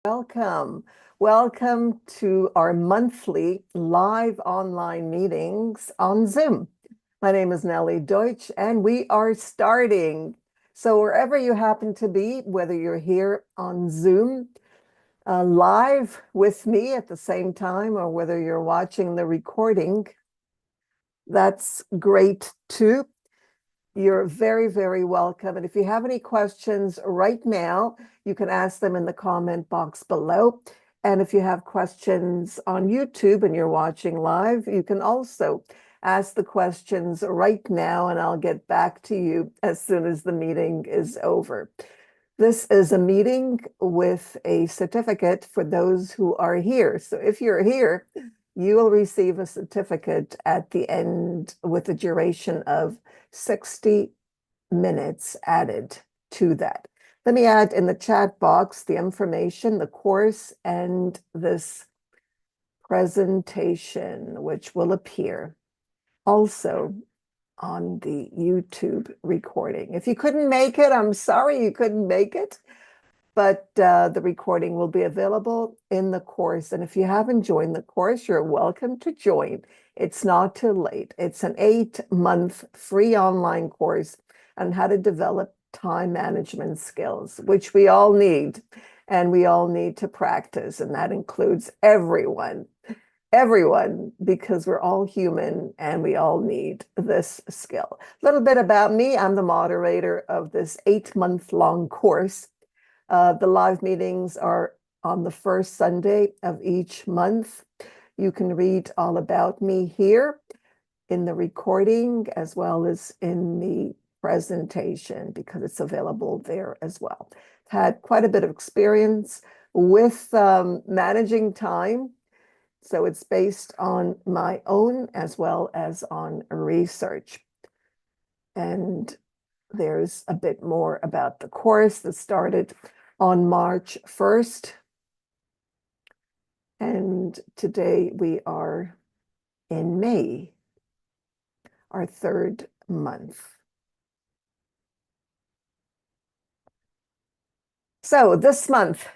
Welcome. Welcome to our monthly live online meetings on Zoom. My name is Nellie Deutsch, and we are starting. So wherever you happen to be, whether you're here on Zoom live with me at the same time, or whether you're watching the recording, that's great too. You're very, very welcome. And if you have any questions right now, you can ask them in the comment box below. And if you have questions on YouTube and you're watching live, you can also ask the questions right now, and I'll get back to you as soon as the meeting is over. This is a meeting with a certificate for those who are here. So if you're here, you will receive a certificate at the end with a duration of 60 minutes added to that. Let me add in the chat box the information, the course, and this presentation, which will appear also on the YouTube recording. If you couldn't make it, I'm sorry you couldn't make it, but the recording will be available in the course. And if you haven't joined the course, you're welcome to join. It's not too late. It's an 8-month free online course on how to develop time management skills, which we all need, and we all need to practice. And that includes everyone, because we're all human and we all need this skill. A little bit about me. I'm the moderator of this 8-month-long course. The live meetings are on the first Sunday of each month. You can read all about me here in the recording as well as in the presentation, because it's available there as well. Had quite a bit of experience with managing time. So it's based on my own as well as on research. And there's a bit more about the course that started on March 1st. And today we are in May, our 3rd month. So this month,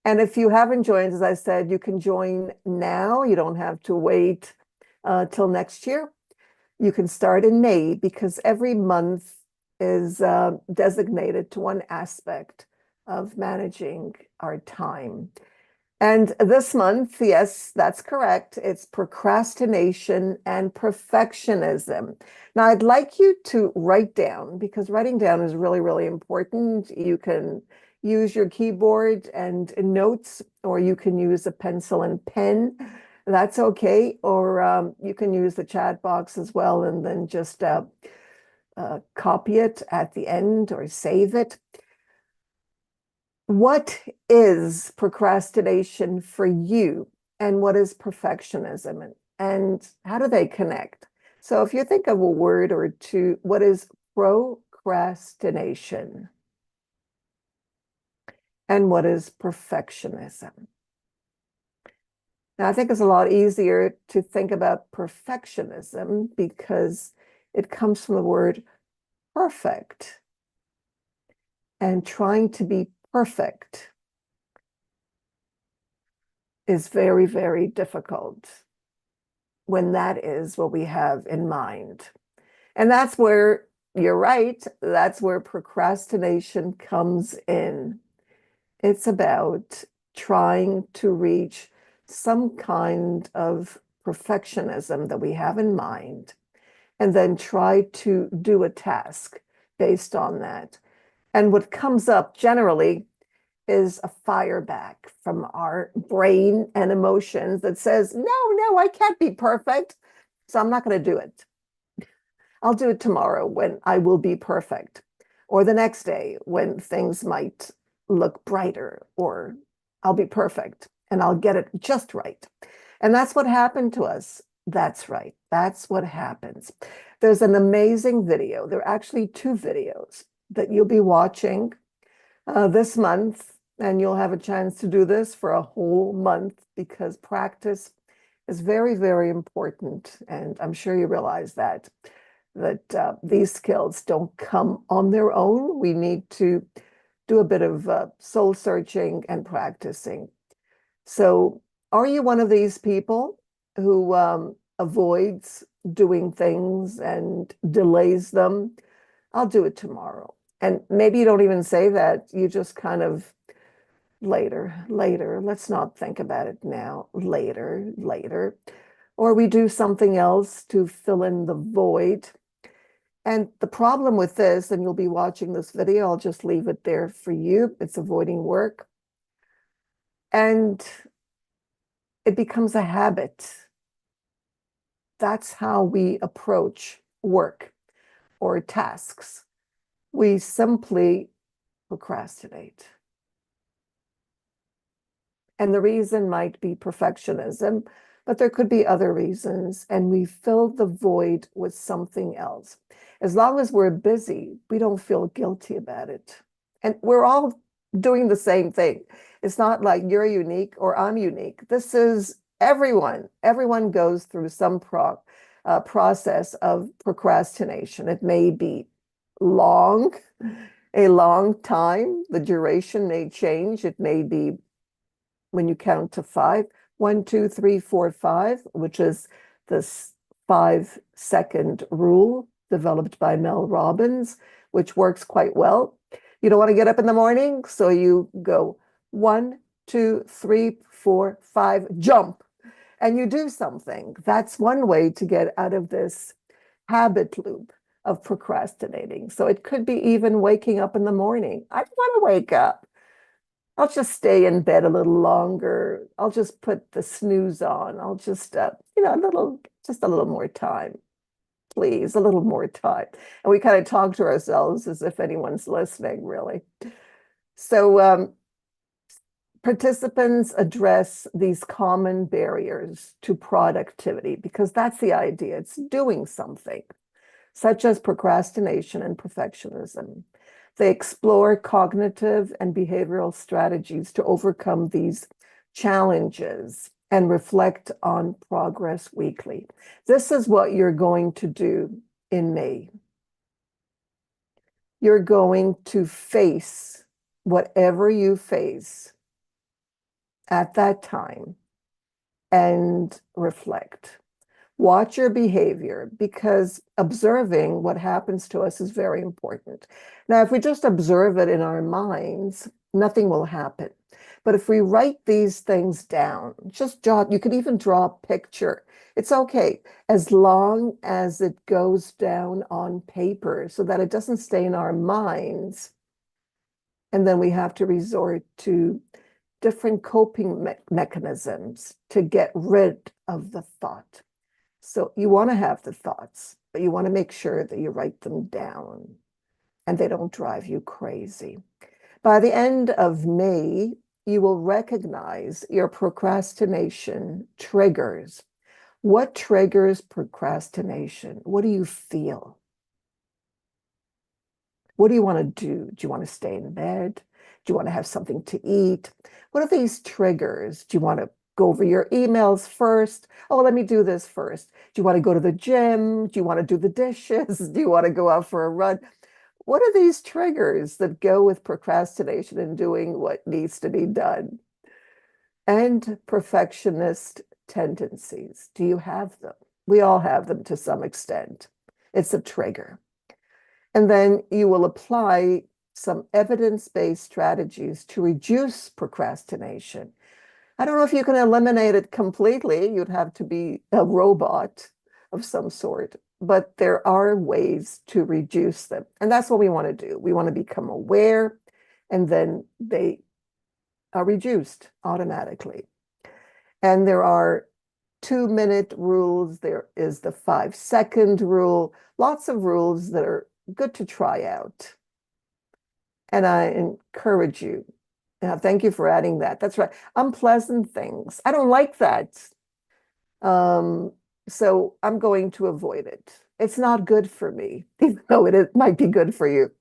and if you haven't joined, as I said, you can join now. You don't have to wait till next year. You can start in May, because every month is designated to one aspect of managing our time. And this month, yes, that's correct. It's procrastination and perfectionism. Now, I'd like you to write down, because writing down is really, really important. You can use your keyboard and notes, or you can use a pencil and pen. That's okay. Or you can use the chat box as well, and then just copy it at the end or save it. What is procrastination for you, and what is perfectionism, and how do they connect? So if you think of a word or two, what is procrastination? And what is perfectionism? Now, I think it's a lot easier to think about perfectionism because it comes from the word perfect, and trying to be perfect is very, very difficult when that is what we have in mind. And that's where, you're right, that's where procrastination comes in. It's about trying to reach some kind of perfectionism that we have in mind, and then try to do a task based on that. And what comes up generally is a fire back from our brain and emotions that says, no, I can't be perfect, so I'm not going to do it. I'll do it tomorrow when I will be perfect, or the next day when things might look brighter, or I'll be perfect and I'll get it just right. And that's what happened to us. That's right. That's what happens. There's an amazing video. There are actually 2 videos that you'll be watching this month, and you'll have a chance to do this for a whole month, because practice is very, very important. And I'm sure you realize that these skills don't come on their own. We need to do a bit of soul searching and practicing. So, are you one of these people who avoids doing things and delays them? I'll do it tomorrow. And maybe you don't even say that. You just kind of later. Let's not think about it now. Later. Or we do something else to fill in the void. And the problem with this, and you'll be watching this video, I'll just leave it there for you. It's avoiding work. And it becomes a habit. That's how we approach work or tasks. We simply procrastinate. And the reason might be perfectionism, but there could be other reasons. And we fill the void with something else. As long as we're busy, we don't feel guilty about it. And we're all doing the same thing. It's not like you're unique or I'm unique. This is everyone. Everyone goes through some process of procrastination. It may be long, a long time. The duration may change. It may be when you count to five, 1, 2, 3, 4, 5, which is this 5-second rule developed by Mel Robbins, which works quite well. You don't want to get up in the morning, so you go 1, 2, 3, 4, 5, jump, and you do something. That's one way to get out of this habit loop of procrastinating. So it could be even waking up in the morning. I don't want to wake up. I'll just stay in bed a little longer. I'll just put the snooze on. I'll just, a little more time, please, a little more time. And we kind of talk to ourselves as if anyone's listening, really. So participants address these common barriers to productivity because that's the idea. It's doing something, such as procrastination and perfectionism. They explore cognitive and behavioral strategies to overcome these challenges and reflect on progress weekly. This is what you're going to do in May. You're going to face whatever you face at that time and reflect. Watch your behavior because observing what happens to us is very important. Now, if we just observe it in our minds, nothing will happen. But if we write these things down, you could even draw a picture. It's okay, as long as it goes down on paper so that it doesn't stay in our minds. And then we have to resort to different coping mechanisms to get rid of the thought. So you want to have the thoughts, but you want to make sure that you write them down and they don't drive you crazy. By the end of May, you will recognize your procrastination triggers. What triggers procrastination? What do you feel? What do you want to do? Do you want to stay in bed? Do you want to have something to eat? What are these triggers? Do you want to go over your emails first? Oh, let me do this first. Do you want to go to the gym? Do you want to do the dishes? Do you want to go out for a run? What are these triggers that go with procrastination and doing what needs to be done? And perfectionist tendencies. Do you have them? We all have them to some extent. It's a trigger. And then you will apply some evidence-based strategies to reduce procrastination. I don't know if you can eliminate it completely. You'd have to be a robot of some sort, but there are ways to reduce them. And that's what we want to do. We want to become aware, and then they are reduced automatically. And there are 2-minute rules. There is the 5-second rule, lots of rules that are good to try out. And I encourage you. Thank you for adding that. That's right. Unpleasant things. I don't like that. So I'm going to avoid it. It's not good for me, even though it might be good for you.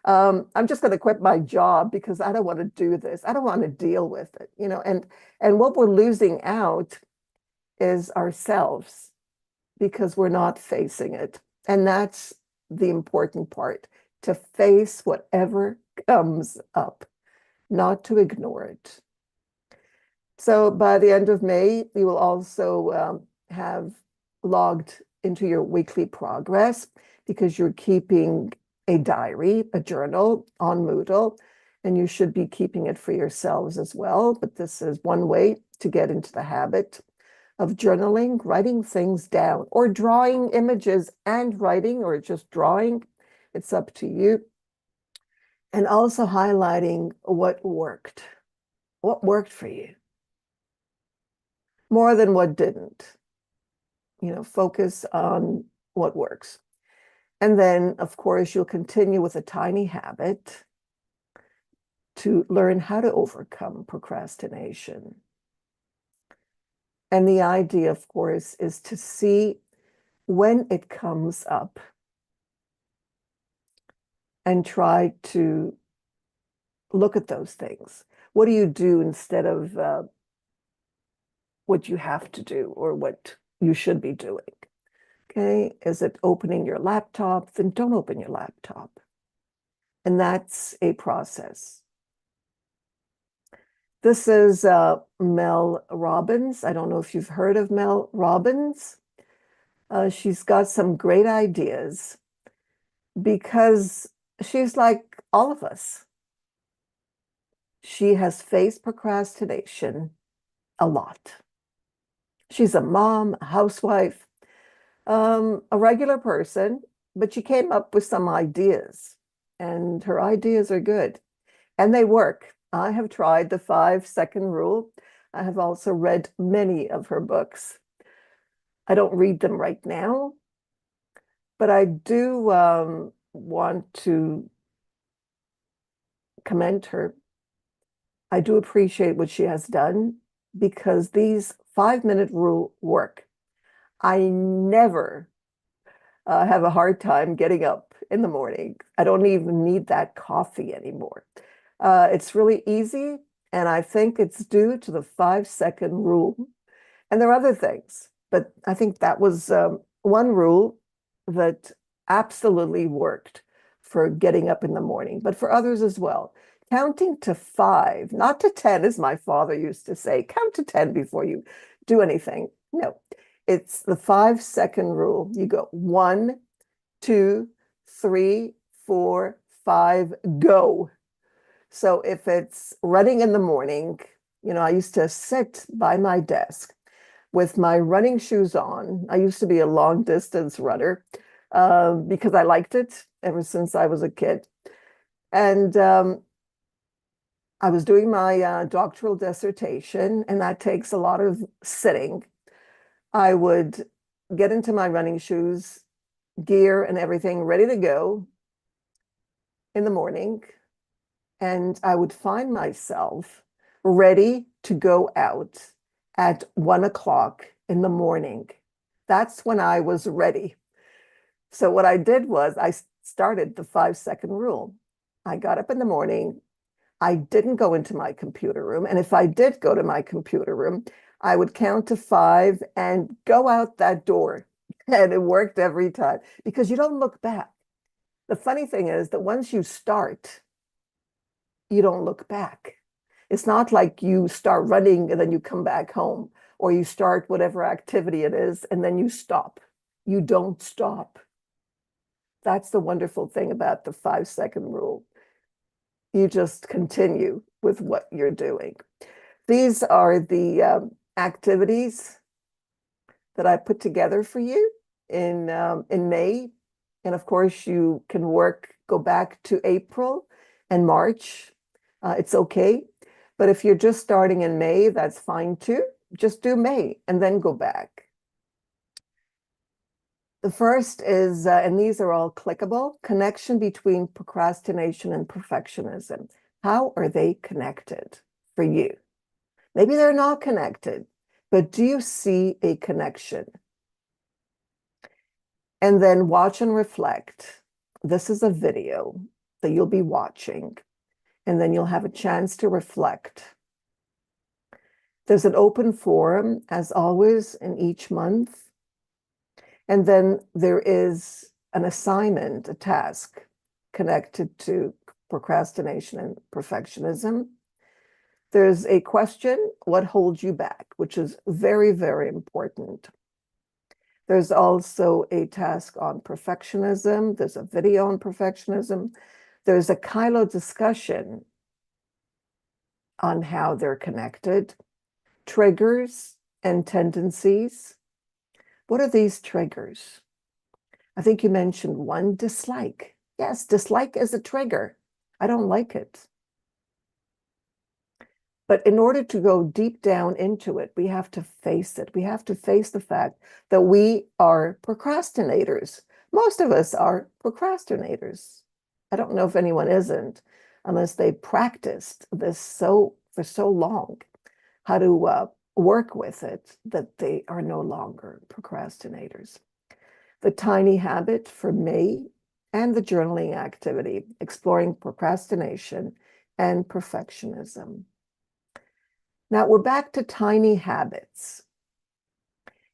I'm just going to quit my job because I don't want to do this. I don't want to deal with it, and what we're losing out is ourselves because we're not facing it. And that's the important part, to face whatever comes up, not to ignore it. So by the end of May, you will also have logged into your weekly progress because you're keeping a diary, a journal on Moodle, and you should be keeping it for yourselves as well. But this is one way to get into the habit of journaling, writing things down, or drawing images and writing, or just drawing. It's up to you. And also highlighting what worked for you, more than what didn't. Focus on what works. And then, of course, you'll continue with a tiny habit to learn how to overcome procrastination. And the idea, of course, is to see when it comes up and try to look at those things. What do you do instead of what you have to do or what you should be doing? Okay, is it opening your laptop? Then don't open your laptop. And that's a process. This is Mel Robbins. I don't know if you've heard of Mel Robbins. She's got some great ideas because she's like all of us. She has faced procrastination a lot. She's a mom, a housewife, a regular person, but she came up with some ideas, and her ideas are good, and they work. I have tried the 5-second rule. I have also read many of her books. I don't read them right now, but I do want to commend her. I do appreciate what she has done because these 5-minute rule work. I never have a hard time getting up in the morning. I don't even need that coffee anymore. It's really easy, and I think it's due to the 5-second rule. And there are other things, but I think that was one rule that absolutely worked for getting up in the morning, but for others as well. Counting to 5, not to 10, as my father used to say. Count to 10 before you do anything. No, it's the 5-second rule. You go 1, 2, 3, 4, 5, go. So if it's running in the morning, I used to sit by my desk with my running shoes on. I used to be a long distance runner because I liked it ever since I was a kid. And I was doing my doctoral dissertation, and that takes a lot of sitting. I would get into my running shoes, gear and everything ready to go in the morning, and I would find myself ready to go out at 1 o'clock in the morning. That's when I was ready. So what I did was I started the 5-second rule. I got up in the morning. I didn't go into my computer room. And if I did go to my computer room, I would count to 5 and go out that door. And it worked every time because you don't look back. The funny thing is that once you start, you don't look back. It's not like you start running and then you come back home, or you start whatever activity it is and then you stop. You don't stop. That's the wonderful thing about the 5-second rule. You just continue with what you're doing. These are the activities that I put together for you in May. And of course, you can go back to April and March. It's okay. But if you're just starting in May, that's fine too. Just do May and then go back. The first is, and these are all clickable, connection between procrastination and perfectionism. How are they connected for you? Maybe they're not connected, but do you see a connection? And then watch and reflect. This is a video that you'll be watching, and then you'll have a chance to reflect. There's an open forum, as always, in each month. And then there is an assignment, a task connected to Procrastination and Perfectionism. There's a question, what holds you back, which is very, very important. There's also a task on perfectionism. There's a video on perfectionism. There's a Kylo discussion on how they're connected, triggers and tendencies. What are these triggers? I think you mentioned one, dislike. Yes, dislike is a trigger. I don't like it. But in order to go deep down into it, we have to face it. We have to face the fact that we are procrastinators. Most of us are procrastinators. I don't know if anyone isn't, unless they practiced this for so long, how to work with it, that they are no longer procrastinators. The tiny habit for me and the journaling activity, exploring procrastination and perfectionism. Now we're back to tiny habits.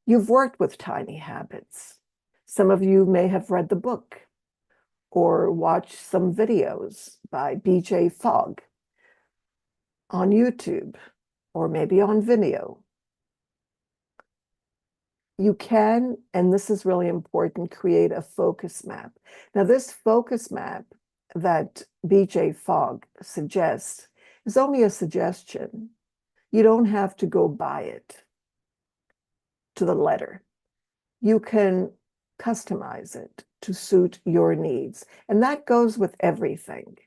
You've worked with tiny habits. Some of you may have read the book or watched some videos by BJ Fogg on YouTube or maybe on Vimeo. You can, and this is really important, create a focus map. Now this focus map that BJ Fogg suggests is only a suggestion. You don't have to go by it to the letter. You can customize it to suit your needs. And that goes with everything.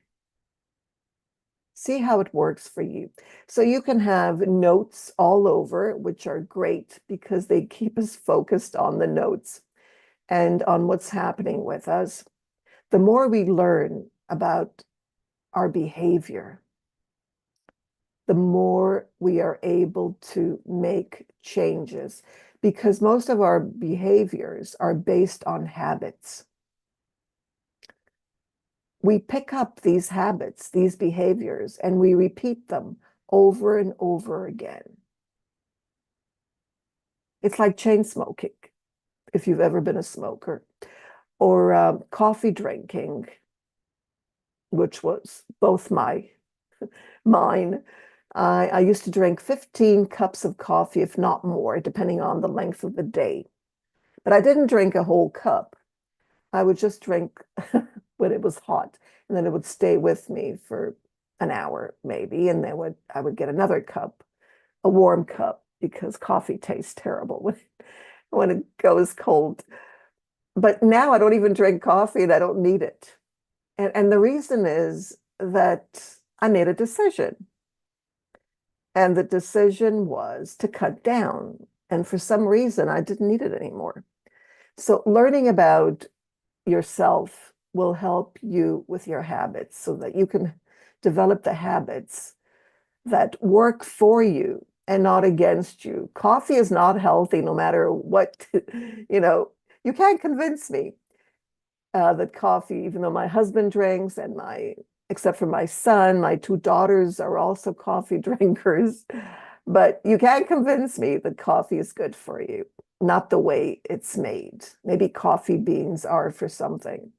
See how it works for you. So you can have notes all over, which are great because they keep us focused on the notes and on what's happening with us. The more we learn about our behavior, the more we are able to make changes, because most of our behaviors are based on habits. We pick up these habits, these behaviors, and we repeat them over and over again. It's like chain smoking, if you've ever been a smoker, or coffee drinking, which was both mine. I used to drink 15 cups of coffee, if not more, depending on the length of the day. But I didn't drink a whole cup. I would just drink when it was hot, and then it would stay with me for an hour maybe, and then I would get another cup, a warm cup, because coffee tastes terrible when it goes cold. But now I don't even drink coffee, and I don't need it. And the reason is that I made a decision. And the decision was to cut down. And for some reason, I didn't need it anymore. So learning about yourself will help you with your habits so that you can develop the habits that work for you and not against you. Coffee is not healthy no matter what, you can't convince me that coffee, even though my husband drinks and except for my son, my two daughters are also coffee drinkers. But you can't convince me that coffee is good for you, not the way it's made. Maybe coffee beans are for something.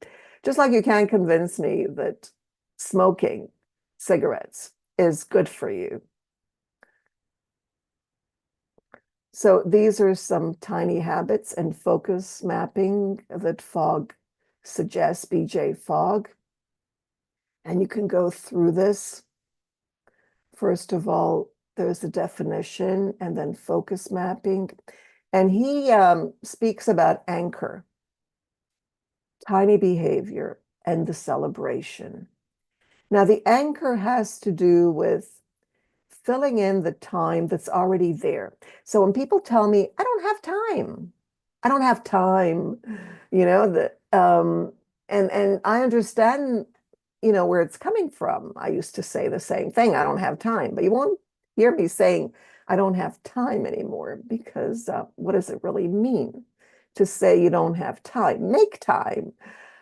Just like you can't convince me that smoking cigarettes is good for you. So these are some tiny habits and focus mapping that Fogg suggests, BJ Fogg. And you can go through this. First of all, there's the definition and then focus mapping. And he speaks about anchor, tiny behavior, and the celebration. Now, the anchor has to do with filling in the time that's already there. So when people tell me, I don't have time, I don't have time, and I understand where it's coming from. I used to say the same thing, I don't have time, but you won't hear me saying I don't have time anymore, because what does it really mean to say you don't have time? Make time.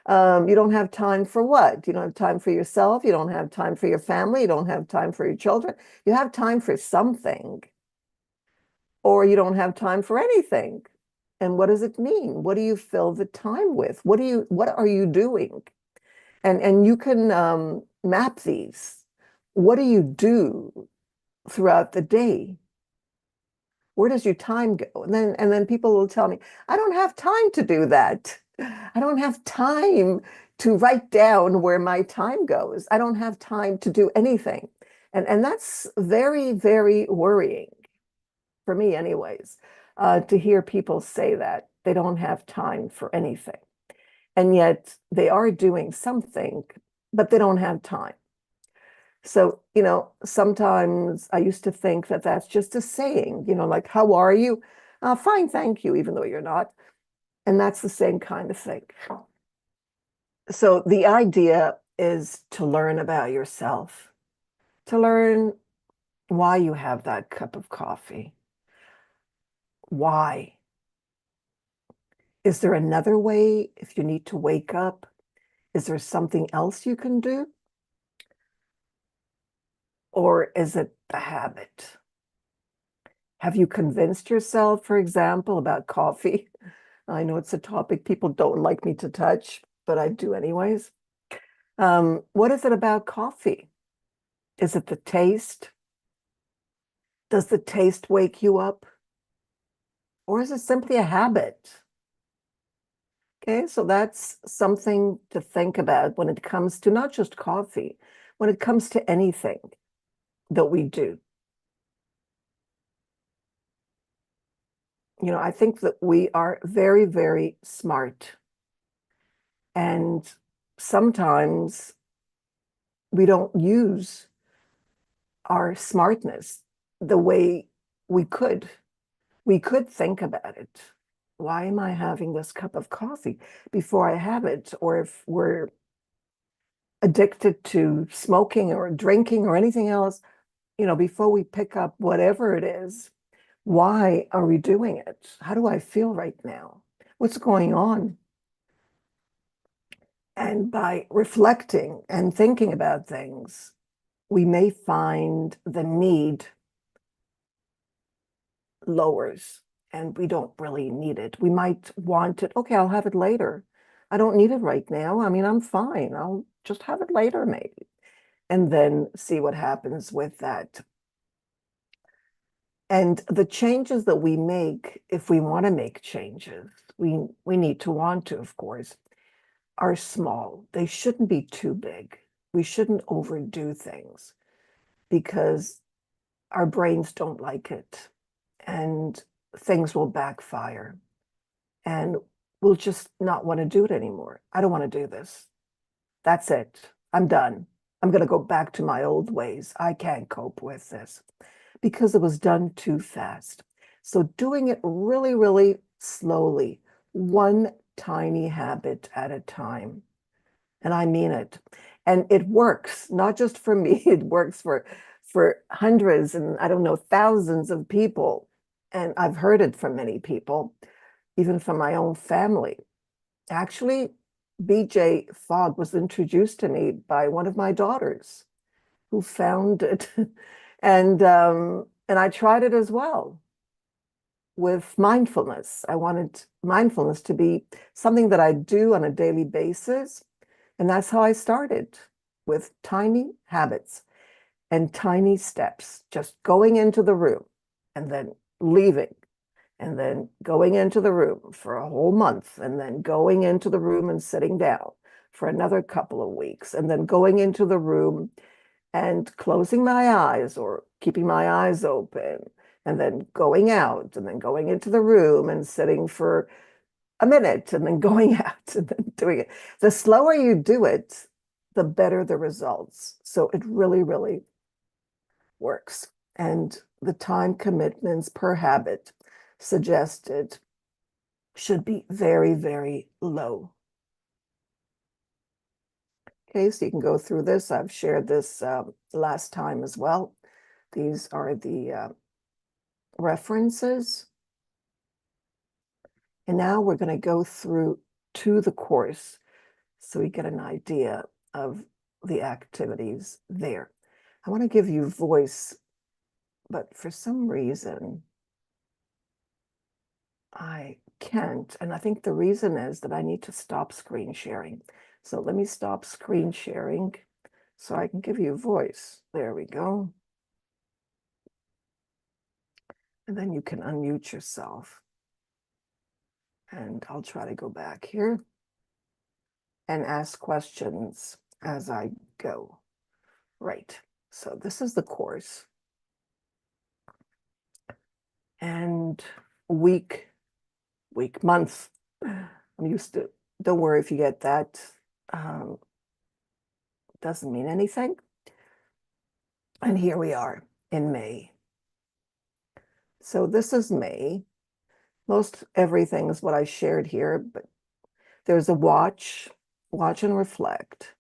You don't have time for what? You don't have time for yourself. You don't have time for your family. You don't have time for your children. You have time for something, or you don't have time for anything. And what does it mean? What do you fill the time with? What are you doing? And you can map these. What do you do throughout the day? Where does your time go? And then people will tell me, I don't have time to do that. I don't have time to write down where my time goes. I don't have time to do anything. And that's very, very worrying for me anyways, to hear people say that they don't have time for anything. And yet they are doing something, but they don't have time. So, sometimes I used to think that that's just a saying, like, how are you? Fine, thank you, even though you're not. And that's the same kind of thing. So the idea is to learn about yourself, to learn why you have that cup of coffee. Why? Is there another way if you need to wake up? Is there something else you can do? Or is it the habit? Have you convinced yourself, for example, about coffee? I know it's a topic people don't like me to touch, but I do anyways. What is it about coffee? Is it the taste? Does the taste wake you up? Or is it simply a habit? Okay, so that's something to think about when it comes to not just coffee, when it comes to anything that we do. I think that we are very, very smart. And sometimes we don't use our smartness the way we could. We could think about it. Why am I having this cup of coffee before I have it? Or if we're addicted to smoking or drinking or anything else, before we pick up whatever it is, why are we doing it? How do I feel right now? What's going on? And by reflecting and thinking about things, we may find the need lowers and we don't really need it. We might want it. Okay, I'll have it later. I don't need it right now. I mean, I'm fine. I'll just have it later, maybe. And then see what happens with that. And the changes that we make, if we want to make changes, we need to want to, of course, are small. They shouldn't be too big. We shouldn't overdo things because our brains don't like it and things will backfire and we'll just not want to do it anymore. I don't want to do this. That's it. I'm done. I'm going to go back to my old ways. I can't cope with this because it was done too fast. So doing it really, really slowly, one tiny habit at a time. And I mean it. And it works, not just for me, it works for hundreds and I don't know, thousands of people. And I've heard it from many people, even from my own family. Actually, BJ Fogg was introduced to me by one of my daughters who found it. And I tried it as well with mindfulness. I wanted mindfulness to be something that I do on a daily basis. And that's how I started, with tiny habits and tiny steps, just going into the room and then leaving, and then going into the room for a whole month, and then going into the room and sitting down for another couple of weeks, and then going into the room and closing my eyes or keeping my eyes open, and then going out, and then going into the room and sitting for a minute, and then going out and then doing it. The slower you do it, the better the results. So it really, really works. And the time commitments per habit suggested should be very, very low. Okay, so you can go through this. I've shared this last time as well. These are the references. And now we're going to go through to the course so we get an idea of the activities there. I want to give you voice, but for some reason, I can't. And I think the reason is that I need to stop screen sharing. So let me stop screen sharing so I can give you a voice. There we go. And then you can unmute yourself. And I'll try to go back here and ask questions as I go. Right. So this is the course. And month. I'm used to, don't worry if you get that. Doesn't mean anything. And here we are in May. So this is May. Most everything is what I shared here, but there's a watch and reflect.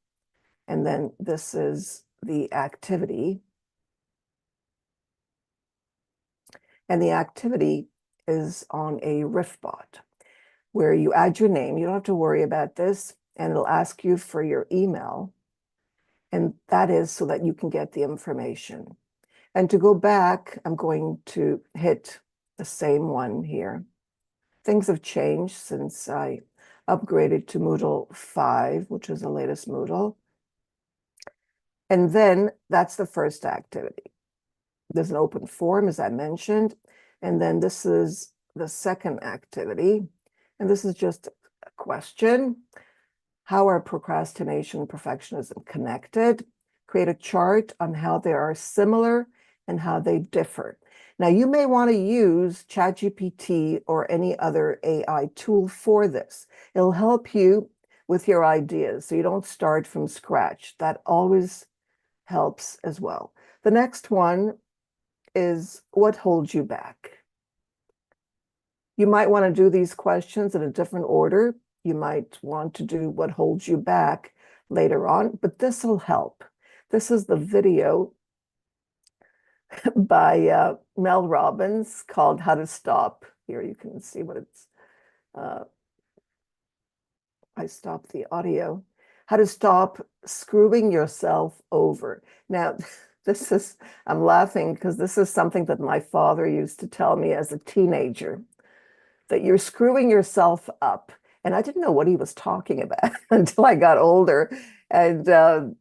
And then this is the activity. And the activity is on a Riffbot where you add your name. You don't have to worry about this. And it'll ask you for your email. And that is so that you can get the information. And to go back, I'm going to hit the same one here. Things have changed since I upgraded to Moodle 5, which is the latest Moodle. And then that's the first activity. There's an open forum, as I mentioned. And then this is the second activity. And this is just a question. How are procrastination and perfectionism connected? Create a chart on how they are similar and how they differ. Now, you may want to use ChatGPT or any other AI tool for this. It'll help you with your ideas so you don't start from scratch. That always helps as well. The next one is what holds you back? You might want to do these questions in a different order. You might want to do what holds you back later on, but this will help. This is the video by Mel Robbins called How to Stop. Here you can see what it's, I stopped the audio. How to stop screwing yourself over. Now, I'm laughing because this is something that my father used to tell me as a teenager, that you're screwing yourself up. And I didn't know what he was talking about until I got older. And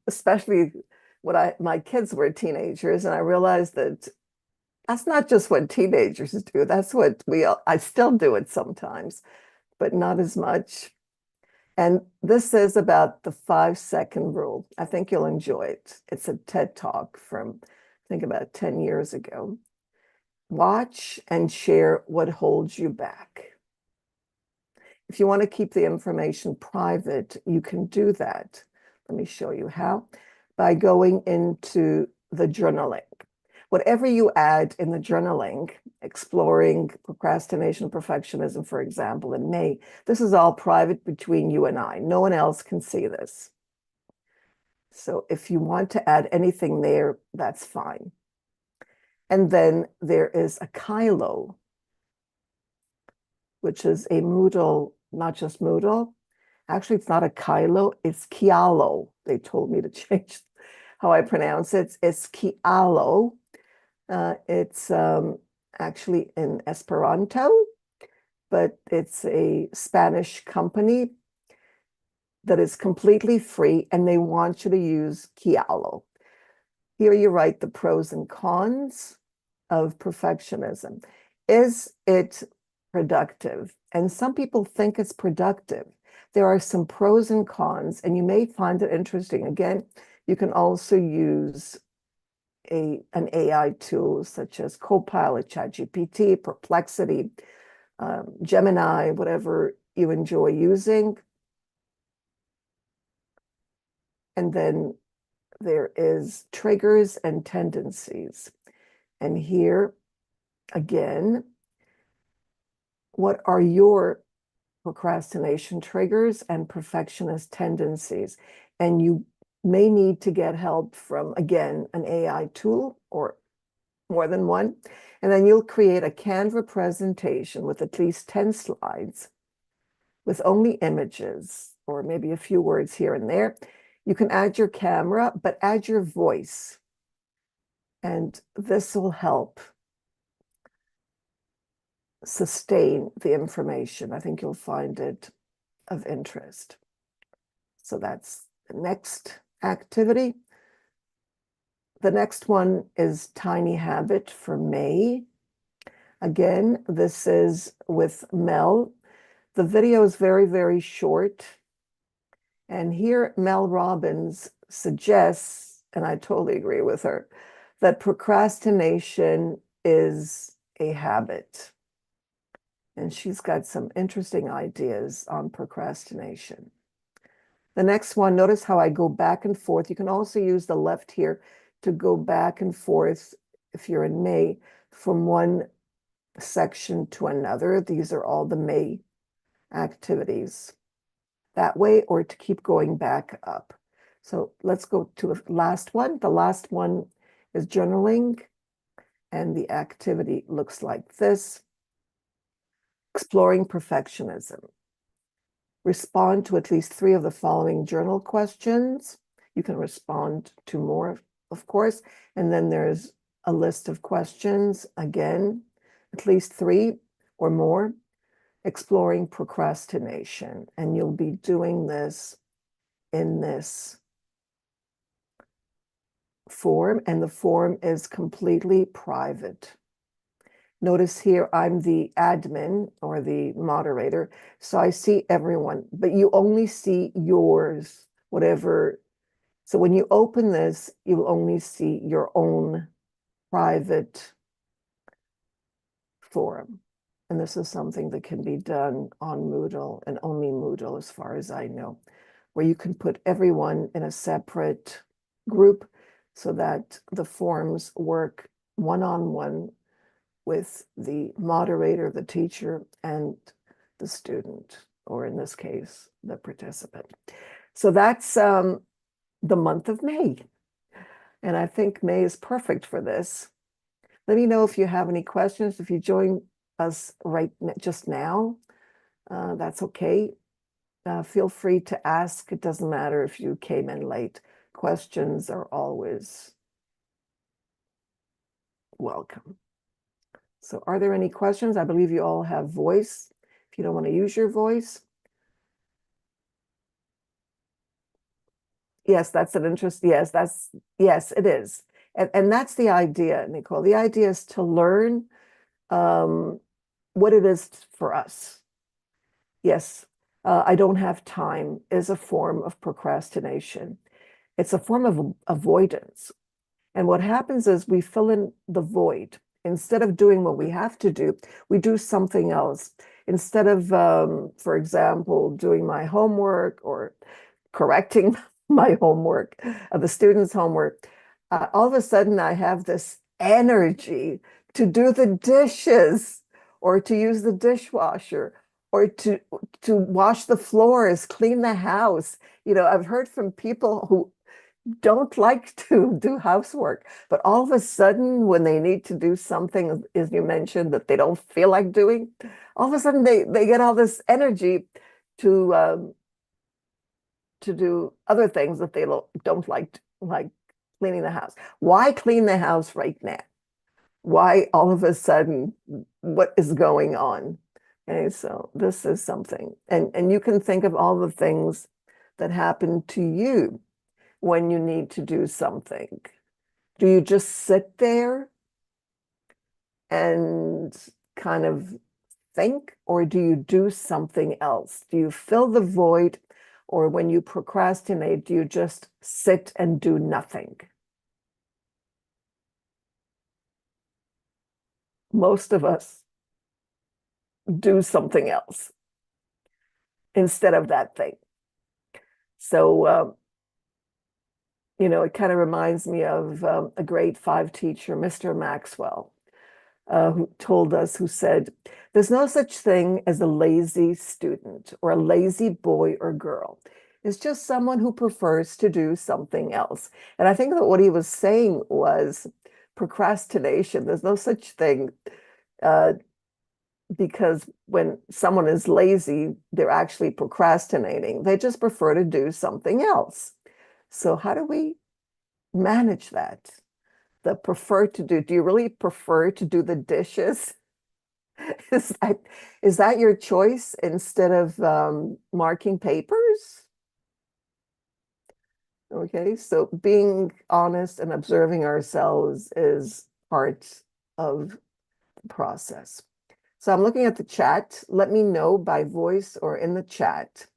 especially when my kids were teenagers, and I realized that that's not just what teenagers do. That's what I still do it sometimes, but not as much. And this is about the 5-second rule. I think you'll enjoy it. It's a TED Talk from, I think, about 10 years ago. Watch and share what holds you back. If you want to keep the information private, you can do that. Let me show you how. By going into the journaling. Whatever you add in the journaling, exploring procrastination, perfectionism, for example, in May, this is all private between you and I. No one else can see this. So if you want to add anything there, that's fine. And then there is a Kylo, which is a Moodle, not just Moodle. Actually, it's not a Kylo, it's Kialo. They told me to change how I pronounce it. It's Kialo. It's actually in Esperanto, but it's a Spanish company that is completely free, and they want you to use Kialo. Here you write the pros and cons of perfectionism. Is it productive? And some people think it's productive. There are some pros and cons, and you may find it interesting. Again, you can also use an AI tool such as Copilot, ChatGPT, Perplexity, Gemini, whatever you enjoy using. And then there is triggers and tendencies. And here, again, what are your procrastination triggers and perfectionist tendencies? And you may need to get help from, again, an AI tool or more than one. And then you'll create a Canva presentation with at least 10 slides with only images or maybe a few words here and there. You can add your camera, but add your voice. And this will help sustain the information. I think you'll find it of interest. So that's the next activity. The next one is Tiny Habit for May. Again, this is with Mel. The video is very, very short. And here Mel Robbins suggests, and I totally agree with her, that procrastination is a habit. And she's got some interesting ideas on procrastination. The next one, notice how I go back and forth. You can also use the left here to go back and forth, if you're in May, from one section to another. These are all the May activities that way, or to keep going back up. So let's go to the last one. The last one is journaling, and the activity looks like this. Exploring perfectionism. Respond to at least 3 of the following journal questions. You can respond to more, of course. And then there's a list of questions, again, at least 3 or more. Exploring procrastination. And you'll be doing this in this form, and the form is completely private. Notice here, I'm the admin or the moderator, so I see everyone, but you only see yours, whatever. So when you open this, you'll only see your own private forum. And this is something that can be done on Moodle, and only Moodle as far as I know, where you can put everyone in a separate group so that the forums work one-on-one with the moderator, the teacher, and the student, or in this case, the participant. So that's the month of May. And I think May is perfect for this. Let me know if you have any questions. If you join us just now, that's okay. Feel free to ask. It doesn't matter if you came in late. Questions are always welcome. So are there any questions? I believe you all have voice. If you don't want to use your voice. Yes, that's an interest. Yes, it is. And that's the idea, Nicole. The idea is to learn what it is for us. Yes, I don't have time is a form of procrastination. It's a form of avoidance. And what happens is we fill in the void. Instead of doing what we have to do, we do something else. Instead of, for example, doing my homework or correcting my homework, the students' homework, all of a sudden I have this energy to do the dishes or to use the dishwasher or to wash the floors, clean the house. You know, I've heard from people who don't like to do housework, but all of a sudden when they need to do something, as you mentioned, that they don't feel like doing, all of a sudden they get all this energy to do other things that they don't like cleaning the house. Why clean the house right now? Why all of a sudden, what is going on? Okay, so this is something, and you can think of all the things that happen to you when you need to do something. Do you just sit there and kind of think, or do you do something else? Do you fill the void, or when you procrastinate, do you just sit and do nothing? Most of us do something else instead of that thing. So, you know, it kind of reminds me of a grade 5 teacher, Mr. Maxwell, who said, there's no such thing as a lazy student or a lazy boy or girl. It's just someone who prefers to do something else. And I think that what he was saying was procrastination. There's no such thing, because when someone is lazy, they're actually procrastinating. They just prefer to do something else. So how do we manage that? The prefer to do you really prefer to do the dishes? Is that your choice instead of marking papers? Okay, so being honest and observing ourselves is part of the process. So I'm looking at the chat. Let me know by voice or in the chat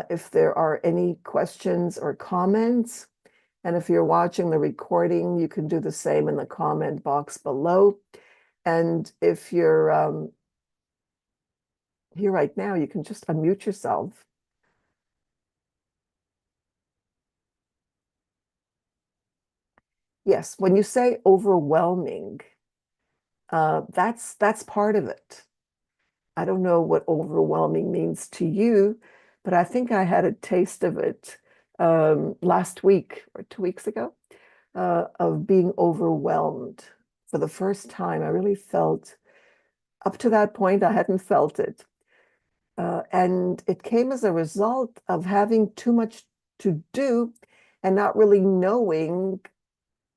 if there are any questions or comments. And if you're watching the recording, you can do the same in the comment box below. And if you're here right now, you can just unmute yourself. Yes, when you say overwhelming, that's part of it. I don't know what overwhelming means to you, but I think I had a taste of it last week or 2 weeks ago of being overwhelmed for the first time. I really felt, up to that point, I hadn't felt it. And it came as a result of having too much to do and not really knowing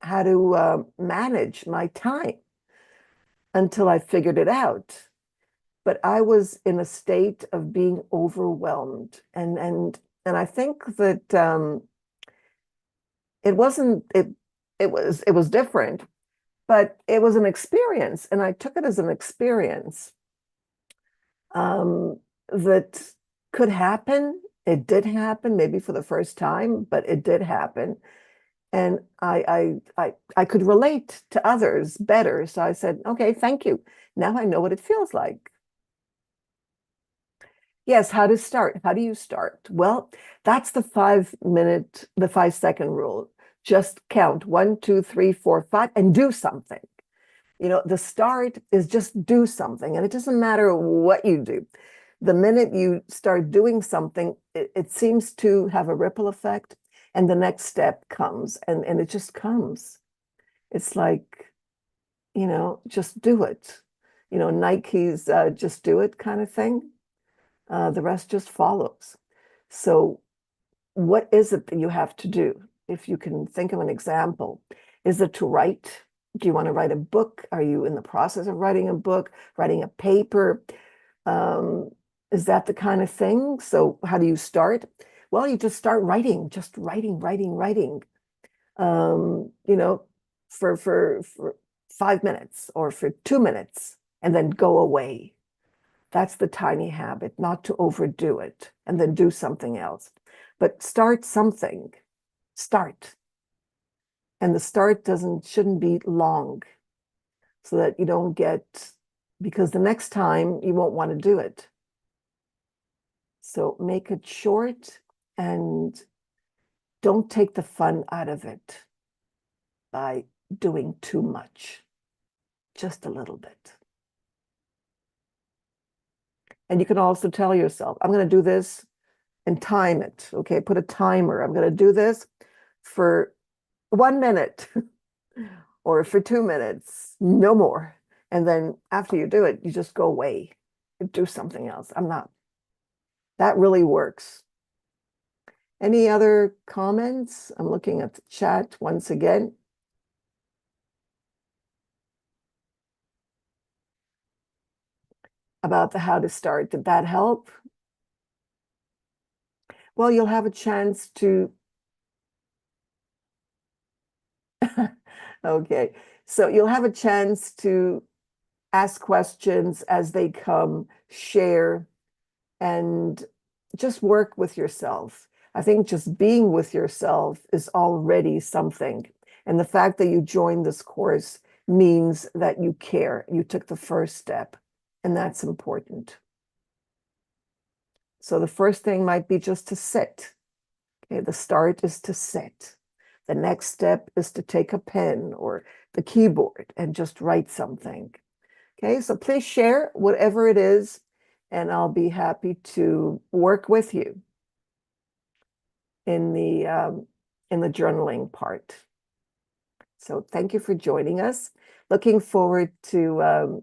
how to manage my time until I figured it out. But I was in a state of being overwhelmed, and I think that it wasn't it it was different, but it was an experience, and I took it as an experience that could happen. It did happen, maybe for the first time, but it did happen. And I could relate to others better. So I said, okay, thank you. Now I know what it feels like. Yes, how to start. How do you start? Well, that's the 5 second rule. Just count 1, 2, 3, 4, 5 and do something. The start is just do something, and it doesn't matter what you do. The minute you start doing something, it seems to have a ripple effect, and the next step comes, and it just comes. It's like, just do it. Nike's just do it kind of thing. The rest just follows. So, what is it that you have to do? If you can think of an example, is it to write? Do you want to write a book? Are you in the process of writing a book, writing a paper? Um, is that the kind of thing? So, how do you start? Well, you just start writing, writing, writing. You know, for 5 minutes or for 2 minutes, and then go away. That's the tiny habit, not to overdo it and then do something else. But start something. Start. And the start shouldn't be long so that you don't because the next time you won't want to do it. So make it short and don't take the fun out of it by doing too much, just a little bit. And you can also tell yourself, I'm going to do this and time it. Okay, put a timer. I'm going to do this for 1 minute or for 2 minutes, no more. And then after you do it, you just go away and do something else. That really works. Any other comments? I'm looking at the chat once again. About the how to start. Did that help? Well, you'll have a chance to. Okay, so you'll have a chance to ask questions as they come, share, and just work with yourself. I think just being with yourself is already something. And the fact that you joined this course means that you care. You took the first step, and that's important. So the first thing might be just to sit. Okay, the start is to sit. The next step is to take a pen or the keyboard and just write something. Okay, so please share whatever it is, and I'll be happy to work with you in the journaling part. So thank you for joining us. Looking forward to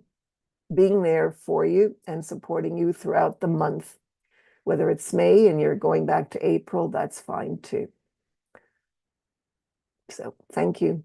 being there for you and supporting you throughout the month. Whether it's May and you're going back to April, that's fine too. So thank you.